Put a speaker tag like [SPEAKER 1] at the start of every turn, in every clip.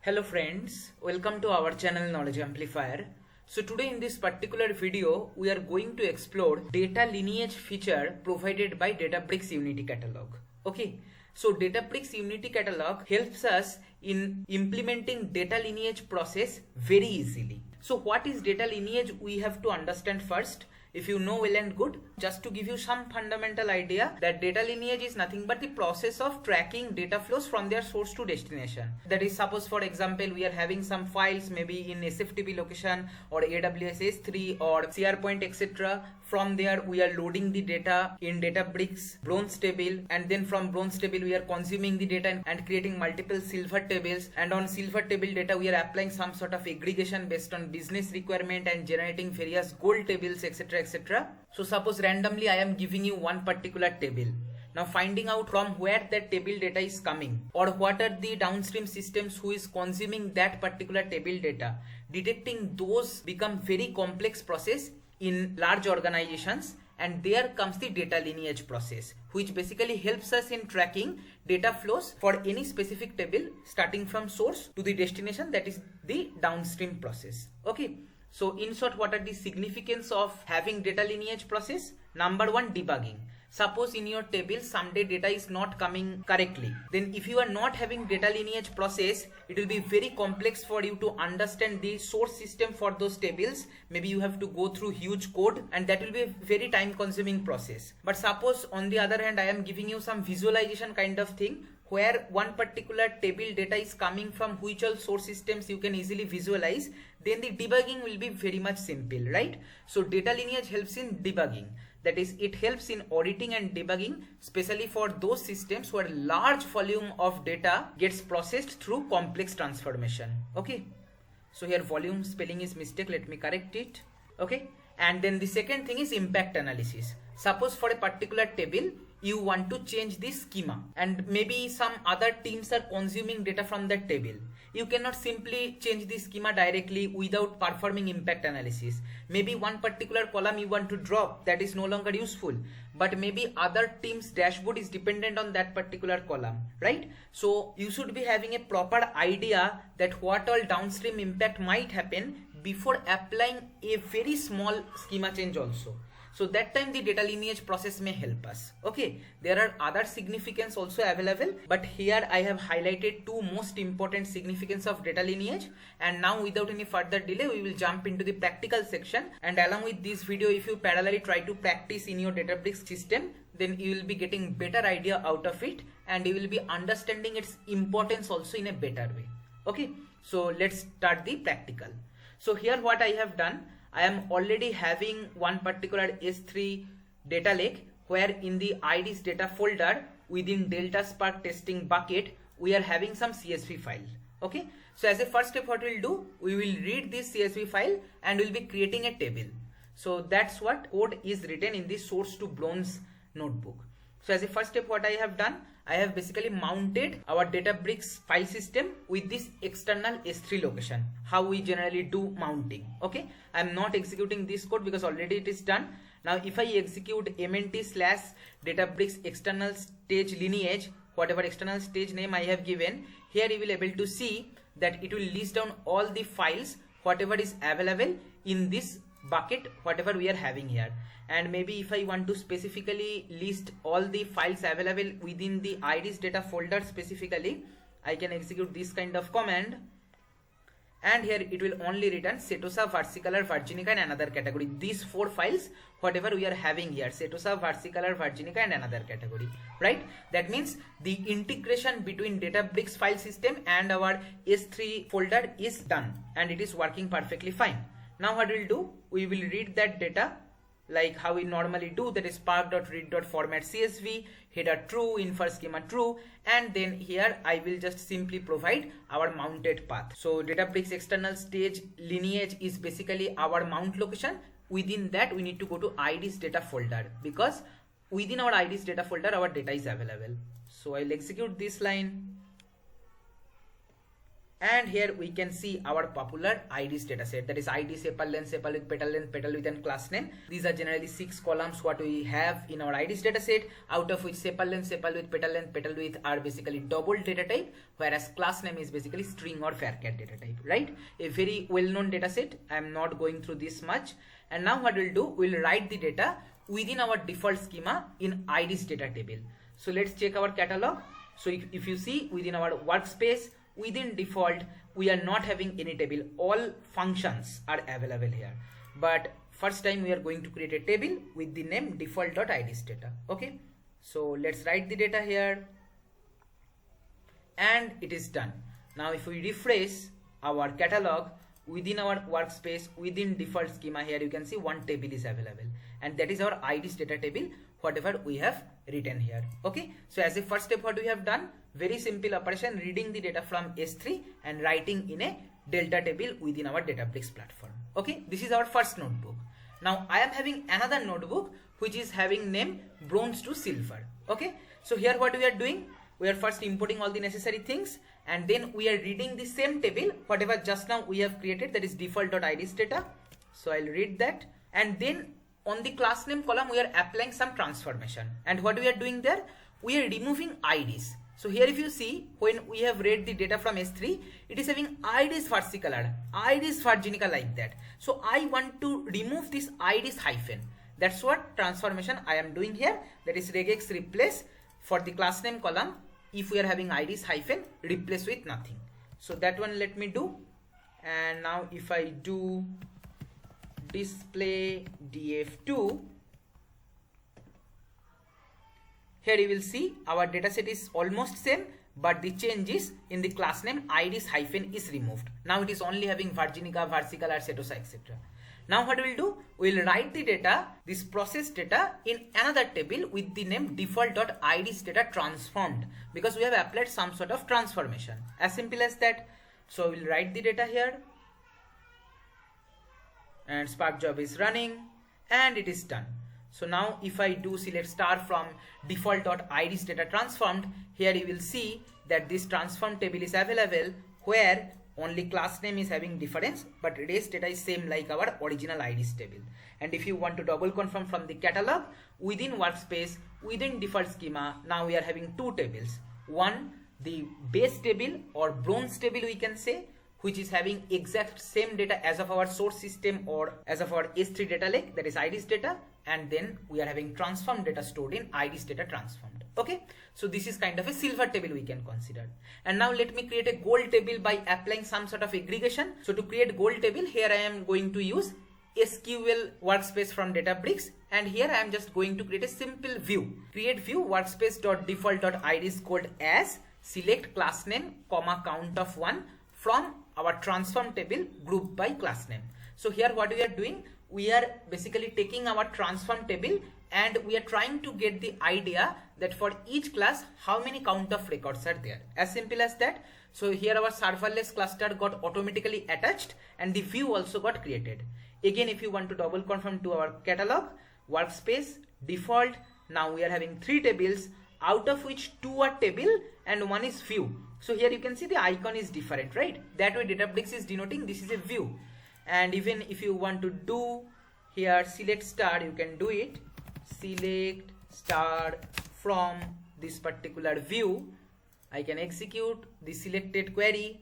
[SPEAKER 1] Hello friends, welcome to our channel Knowledge Amplifier. So today in this particular video, we are going to explore data lineage feature provided by Databricks Unity Catalog. Okay, so Databricks Unity Catalog helps us in implementing data lineage process very easily. So what is data lineage? We have to understand first. If you know, well and good. Just to give you some fundamental idea that data lineage is nothing but the process of tracking data flows from their source to destination. That is, suppose for example we are having some files maybe in SFTP location or AWS S3 or SharePoint etc. From there we are loading the data in Databricks bronze table, and then from bronze table we are consuming the data and creating multiple silver tables, and on silver table data we are applying some sort of aggregation based on business requirement and generating various gold tables etc. etc. So suppose randomly I am giving you one particular table. Now finding out from where that table data is coming or what are the downstream systems who is consuming that particular table data, detecting those become very complex process in large organizations, and there comes the data lineage process, which basically helps us in tracking data flows for any specific table starting from source to the destination, that is the downstream process. Okay. So in short, what are the significance of having data lineage process? Number one, debugging. Suppose in your table someday data is not coming correctly. Then if you are not having data lineage process, it will be very complex for you to understand the source system for those tables. Maybe you have to go through huge code, and that will be a very time consuming process. But suppose on the other hand, I am giving you some visualization kind of thing, where one particular table data is coming from which all source systems you can easily visualize, then the debugging will be very much simple, right? So data lineage helps in debugging. That is, it helps in auditing and debugging, especially for those systems where large volume of data gets processed through complex transformation. Okay. So here volume spelling is mistake. Let me correct it. Okay. And then the second thing is impact analysis. Suppose for a particular table, you want to change the schema, and maybe some other teams are consuming data from that table. You cannot simply change the schema directly without performing impact analysis. Maybe one particular column you want to drop, that is no longer useful, but maybe other team's dashboard is dependent on that particular column, right? So you should be having a proper idea that what all downstream impact might happen before applying a very small schema change also. So that time the data lineage process may help us. Okay, there are other significance also available, but here I have highlighted two most important significance of data lineage. And now without any further delay, we will jump into the practical section. And along with this video, if you parallelly try to practice in your Databricks system, then you will be getting better idea out of it, and you will be understanding its importance also in a better way. Okay, so let's start the practical. So here what I have done, I am already having one particular S3 data lake, where in the IDs data folder within Delta Spark testing bucket, we are having some CSV file. Okay. So as a first step, what we'll do, we will read this CSV file and we'll be creating a table. So that's what code is written in the source to bronze notebook. So as a first step, what I have done, I have basically mounted our Databricks file system with this external S3 location, how we generally do mounting. Okay, I am not executing this code because already it is done. Now if I execute mnt/Databricks external stage lineage, whatever external stage name I have given, here you will able to see that it will list down all the files, whatever is available in this bucket, whatever we are having here. And maybe if I want to specifically list all the files available within the IDs data folder specifically, I can execute this kind of command, and here it will only return Setosa, Versicolor, Virginica and another category. These four files, whatever we are having here, Setosa, Versicolor, Virginica and another category, right? That means the integration between Databricks file system and our S3 folder is done, and it is working perfectly fine. Now what we'll do, we will read that data like how we normally do, that is spark.read.format CSV, header true, infer schema true, and then here I will just simply provide our mounted path. So Databricks external stage lineage is basically our mount location. Within that we need to go to IDs data folder, because within our IDs data folder our data is available. So I'll execute this line. And here we can see our popular IDs dataset, that is ID, sepal length with petal length, petal width and class name. These are generally 6 columns what we have in our IDs dataset, out of which sepal width, petal width are basically double data type, whereas class name is basically string or varchar data type, right? A very well-known dataset. I am not going through this much. And now what we'll do, we'll write the data within our default schema in IDs data table. So let's check our catalog. So if you see within our workspace, within default, we are not having any table. All functions are available here. But first time we are going to create a table with the name default.ids data. Okay. So let's write the data here. And it is done. Now if we refresh our catalog, within our workspace, within default schema, here you can see one table is available. And that is our IDs data table, whatever we have written here. Okay. So as a first step, what we have done, very simple operation, reading the data from S3 and writing in a delta table within our Databricks platform. Okay. This is our first notebook. Now I am having another notebook which is having name bronze to silver. Okay. So here what we are doing, we are first importing all the necessary things, and then we are reading the same table, whatever just now we have created, that is default.ids data. So I'll read that, and then on the class name column, we are applying some transformation. And what we are doing there, we are removing IDs. So here if you see, when we have read the data from S3, it is having IDs versicolor, IDs virginica like that. So I want to remove this IDs hyphen. That's what transformation I am doing here. That is regex replace for the class name column. If we are having IDs hyphen, replace with nothing. So that one let me do. And now if I do display df2, here you will see our dataset is almost same, but the change is in the class name IDs hyphen is removed. Now it is only having virginica, versicolor, setosa, etc. Now what we will do, we will write the data, this process data, in another table with the name default.ids data transformed, because we have applied some sort of transformation. As simple as that. So we will write the data here, and Spark job is running, and it is done. So now if I do select star from default.ids data transformed, here you will see that this transform table is available, where only class name is having difference, but race data is same like our original IDs table. And if you want to double confirm from the catalog, within workspace, within default schema, now we are having two tables. One, the base table or bronze table we can say, which is having exact same data as of our source system or as of our S3 data lake, that is IDs data, and then we are having transformed data stored in IDs data transformed. Okay, so this is kind of a silver table we can consider. And now let me create a gold table by applying some sort of aggregation. So to create gold table, here I am going to use SQL workspace from Databricks, and here I am just going to create a simple view. Create view workspace.default.ids code as select class name comma count of 1 from our transform table group by class name. So here what we are doing, we are basically taking our transform table and we are trying to get the idea that for each class how many count of records are there. As simple as that. So here our serverless cluster got automatically attached and the view also got created. Again, if you want to double confirm to our catalog, workspace, default, now we are having 3 tables, out of which 2 are table and 1 is view. So here you can see the icon is different, right? That way Databricks is denoting this is a view. And even if you want to do here select star, you can do it. Select star from this particular view. I can execute the selected query.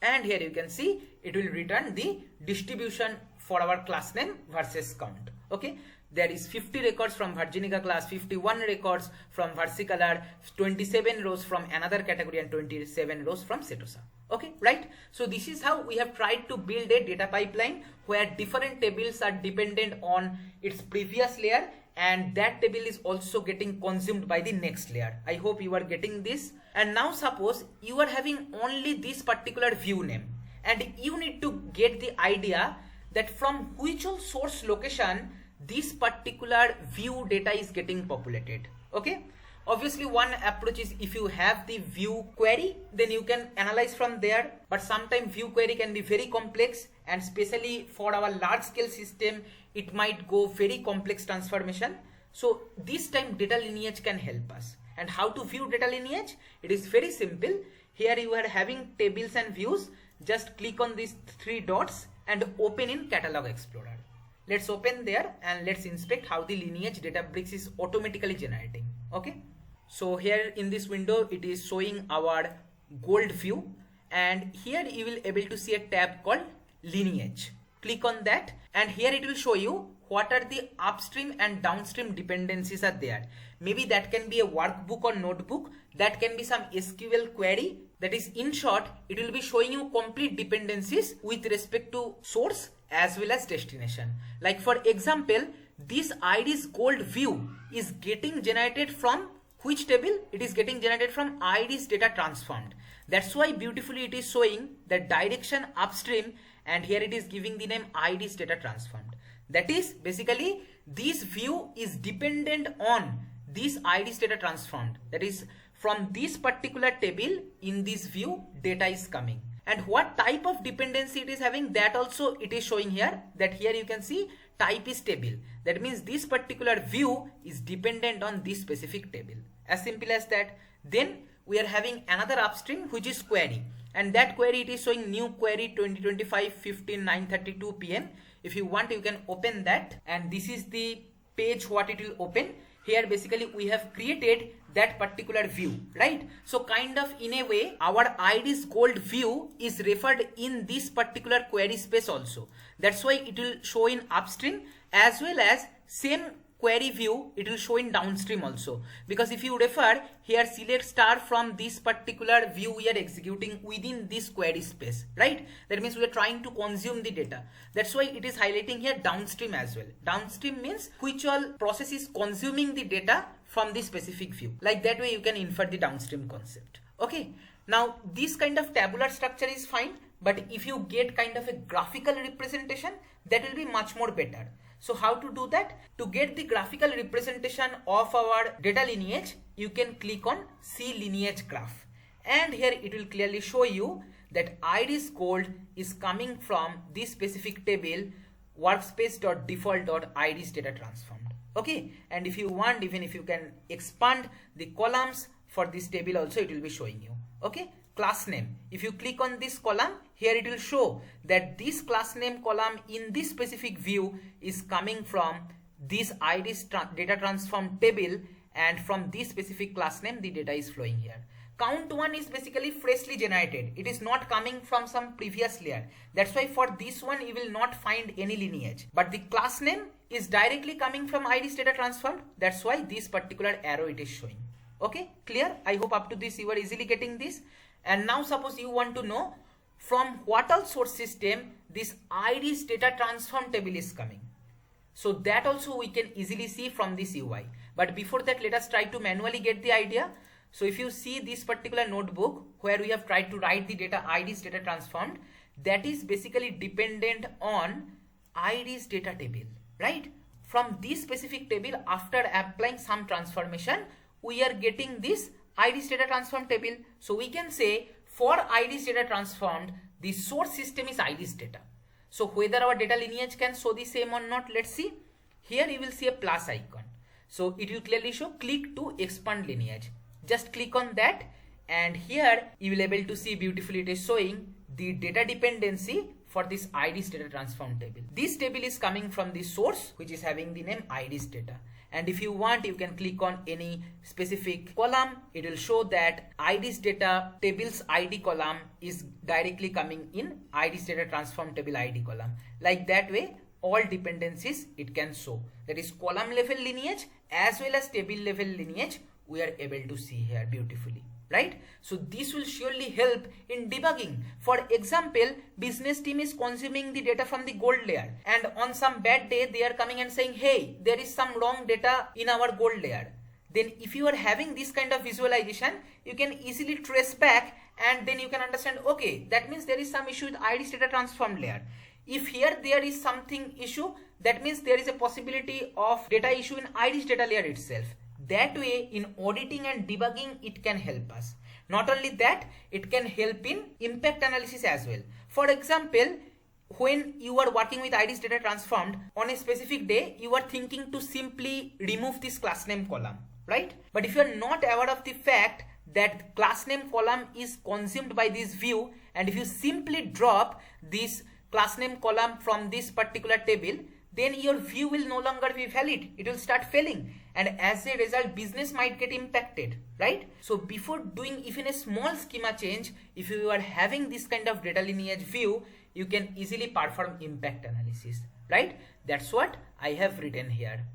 [SPEAKER 1] And here you can see it will return the distribution for our class name versus count. Okay. There is 50 records from Virginica class, 51 records from versicolor, 27 rows from another category and 27 rows from setosa. Okay, right? So this is how we have tried to build a data pipeline where different tables are dependent on its previous layer and that table is also getting consumed by the next layer. I hope you are getting this. And now suppose you are having only this particular view name and you need to get the idea that from which all source location this particular view data is getting populated. Okay, obviously one approach is if you have the view query, then you can analyze from there, but sometimes view query can be very complex, and especially for our large scale system it might go very complex transformation. So this time data lineage can help us. And how to view data lineage? It is very simple. Here you are having tables and views. Just click on these three dots and open in Catalog Explorer. Let's open there and let's inspect how the lineage Databricks is automatically generating. Okay. So here in this window, it is showing our gold view, and here you will able to see a tab called Lineage. Click on that and here it will show you what are the upstream and downstream dependencies are there. Maybe that can be a workbook or notebook, that can be some SQL query. That is, in short, it will be showing you complete dependencies with respect to source as well as destination. Like for example, this ID's gold view is getting generated from which table? It is getting generated from ID's data transformed. That's why beautifully it is showing the direction upstream, and here it is giving the name ID's data transformed. That is basically this view is dependent on this ID's data transformed. That is, from this particular table in this view data is coming. And what type of dependency it is having, that also it is showing here. That here you can see type is table. That means this particular view is dependent on this specific table. As simple as that. Then we are having another upstream which is query, and that query it is showing new query 2025-15-9:32 PM. If you want, you can open that, and this is the page what it will open. Here basically we have created that particular view, right? So kind of in a way our ID's gold view is referred in this particular query space also. That's why it will show in upstream, as well as same query view it will show in downstream also. Because if you refer here, select star from this particular view we are executing within this query space, right? That means we are trying to consume the data. That's why it is highlighting here downstream as well. Downstream means which all process is consuming the data from this specific view. Like that way you can infer the downstream concept. Okay. Now this kind of tabular structure is fine, but if you get kind of a graphical representation, that will be much more better. So how to do that? To get the graphical representation of our data lineage, you can click on See Lineage Graph. And here it will clearly show you that ID's gold is coming from this specific table workspace.default.ID's data transformed. Okay. And if you want, even if you can expand the columns for this table also, it will be showing you. Okay. Class name. If you click on this column, here it will show that this class name column in this specific view is coming from this ID's data transform table, and from this specific class name the data is flowing here. Count 1 is basically freshly generated. It is not coming from some previous layer. That's why for this one you will not find any lineage. But the class name is directly coming from ID's data transformed. That's why this particular arrow it is showing. Okay, clear? I hope up to this you are easily getting this. And now suppose you want to know from what all source system this ID's data transform table is coming. So that also we can easily see from this UI. But before that, let us try to manually get the idea. So if you see this particular notebook where we have tried to write the data ID's data transformed, that is basically dependent on ID's data table, right? From this specific table, after applying some transformation, we are getting this ID's data transform table. So we can say for ID's data transformed, the source system is ID's data. So whether our data lineage can show the same or not, let's see. Here you will see a plus icon. So it will clearly show click to expand lineage. Just click on that, and here you will able to see beautifully it is showing the data dependency for this ID's data transform table. This table is coming from the source which is having the name ID's data. And if you want, you can click on any specific column. It will show that ID's data table's ID column is directly coming in ID's data transform table ID column. Like that way, all dependencies it can show. That is column level lineage as well as table level lineage we are able to see here beautifully, right? So this will surely help in debugging. For example, business team is consuming the data from the gold layer, and on some bad day they are coming and saying, hey, there is some wrong data in our gold layer. Then if you are having this kind of visualization, you can easily trace back, and then you can understand, okay, that means there is some issue with ID's data transform layer. If here there is something issue, that means there is a possibility of data issue in ID's data layer itself. That way, in auditing and debugging, it can help us. Not only that, it can help in impact analysis as well. For example, when you are working with ID's data transformed, on a specific day, you are thinking to simply remove this class name column. right? But if you are not aware of the fact that class name column is consumed by this view, and if you simply drop this class name column from this particular table, then your view will no longer be valid. It will start failing, and as a result business might get impacted, right? So before doing even a small schema change, if you are having this kind of data lineage view, you can easily perform impact analysis, right? That's what I have written here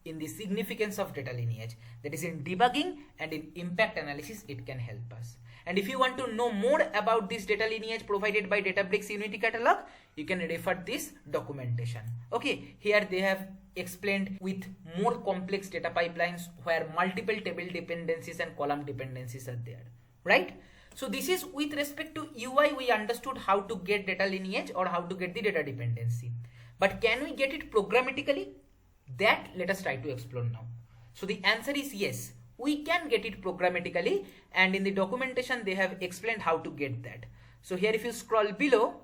[SPEAKER 1] in the significance of data lineage, that is in debugging and in impact analysis it can help us. And if you want to know more about this data lineage provided by Databricks Unity Catalog, you can refer this documentation. Okay, here they have explained with more complex data pipelines where multiple table dependencies and column dependencies are there, right? So this is with respect to UI. We understood how to get data lineage or how to get the data dependency, but can we get it programmatically? That let us try to explore now. So the answer is yes, we can get it programmatically, and in the documentation they have explained how to get that. So here if you scroll below,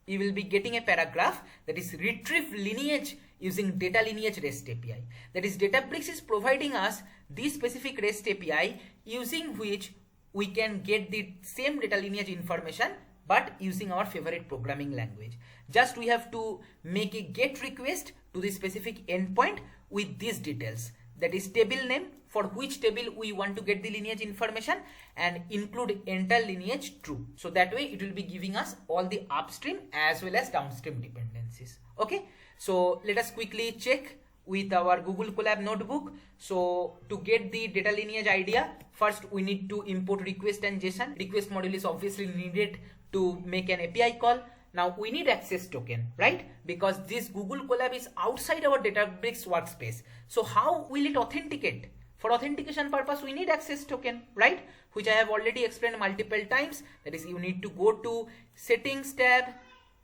[SPEAKER 1] you will be getting a paragraph that is retrieve lineage using data lineage REST API. That is, Databricks is providing us this specific REST API using which we can get the same data lineage information but using our favorite programming language. Just we have to make a GET request to the specific endpoint with these details, that is table name, for which table we want to get the lineage information, and include enter lineage true. So that way it will be giving us all the upstream as well as downstream dependencies. Okay, so let us quickly check with our Google Colab notebook. So to get the data lineage idea, first we need to import request and JSON. Request module is obviously needed to make an API call. Now we need access token, right? Because this Google Colab is outside our Databricks workspace. So how will it authenticate? For authentication purpose, we need access token, right? Which I have already explained multiple times. That is, you need to go to settings tab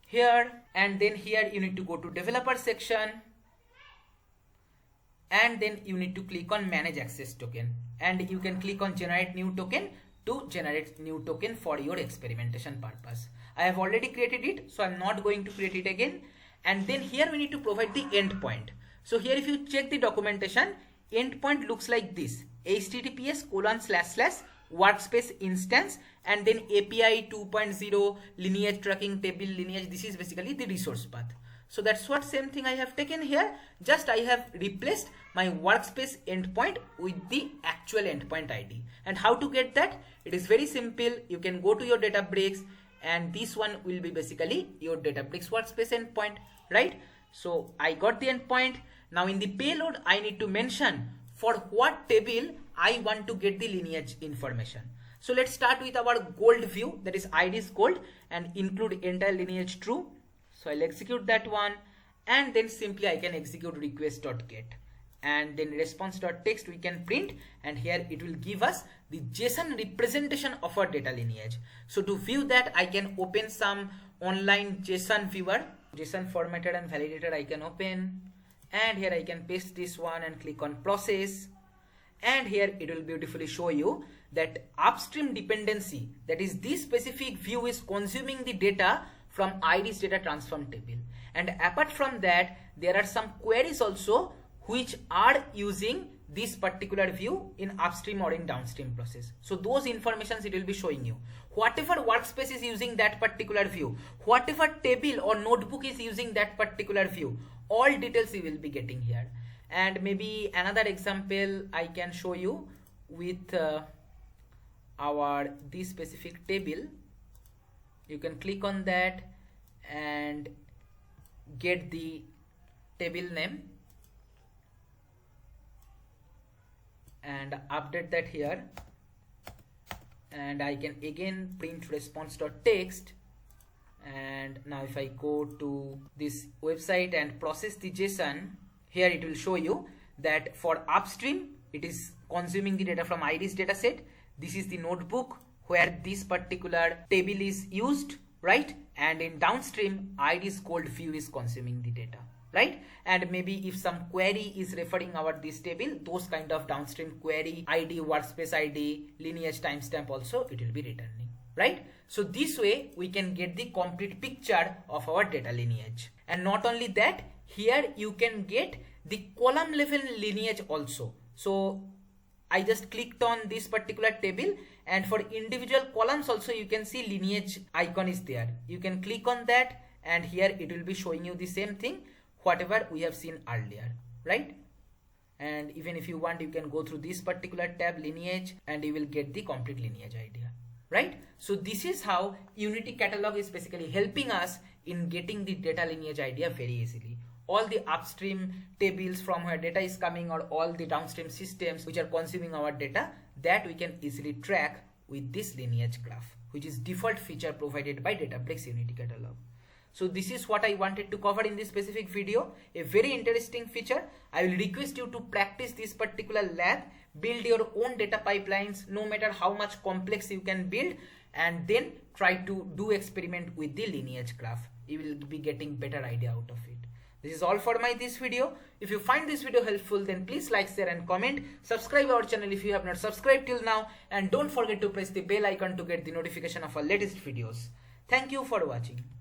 [SPEAKER 1] here, and then here you need to go to developer section, and then you need to click on manage access token, and you can click on generate new token to generate new token for your experimentation purpose. I have already created it, so I'm not going to create it again. And then here we need to provide the endpoint. So here if you check the documentation, endpoint looks like this: https://workspace instance, and then API 2.0 lineage tracking table lineage. This is basically the resource path. So that's what same thing I have taken here. Just I have replaced my workspace endpoint with the actual endpoint ID. And how to get that? It is very simple. You can go to your Databricks, and this one will be basically your Databricks workspace endpoint, right? So I got the endpoint. Now in the payload, I need to mention for what table I want to get the lineage information. So let's start with our gold view, that is ID is gold, and include entire lineage true. So I'll execute that one, and then simply I can execute request.get, and then response.text we can print, and here it will give us the JSON representation of our data lineage. So to view that, I can open some online JSON viewer, JSON formatted and validated I can open, and here I can paste this one and click on process, and here it will beautifully show you that upstream dependency, that is this specific view, is consuming the data from ID's data transform table. And apart from that, there are some queries also which are using this particular view in upstream or in downstream process. So those informations it will be showing you. Whatever workspace is using that particular view, whatever table or notebook is using that particular view, all details you will be getting here. And maybe another example I can show you with this specific table. You can click on that and get the table name and update that here, and I can again print response.text. And now if I go to this website and process the JSON, here it will show you that for upstream it is consuming the data from ID's dataset. This is the notebook where this particular table is used, right? And in downstream, ID's gold view is consuming the data, right? And maybe if some query is referring our this table, those kind of downstream query ID, workspace ID, lineage timestamp also it will be returning, right? So this way we can get the complete picture of our data lineage. And not only that, here you can get the column level lineage also. So I just clicked on this particular table, and for individual columns also you can see lineage icon is there. You can click on that and here it will be showing you the same thing whatever we have seen earlier, right? And even if you want, you can go through this particular tab lineage and you will get the complete lineage idea, right? So this is how Unity Catalog is basically helping us in getting the data lineage idea very easily. All the upstream tables from where data is coming, or all the downstream systems which are consuming our data, that we can easily track with this lineage graph, which is default feature provided by Databricks Unity Catalog. So this is what I wanted to cover in this specific video, a very interesting feature. I will request you to practice this particular lab, build your own data pipelines, no matter how much complex you can build, and then try to do experiment with the lineage graph. You will be getting better idea out of it. This is all for this video. If you find this video helpful, then please like, share and comment. Subscribe our channel if you have not subscribed till now, and don't forget to press the bell icon to get the notification of our latest videos. Thank you for watching.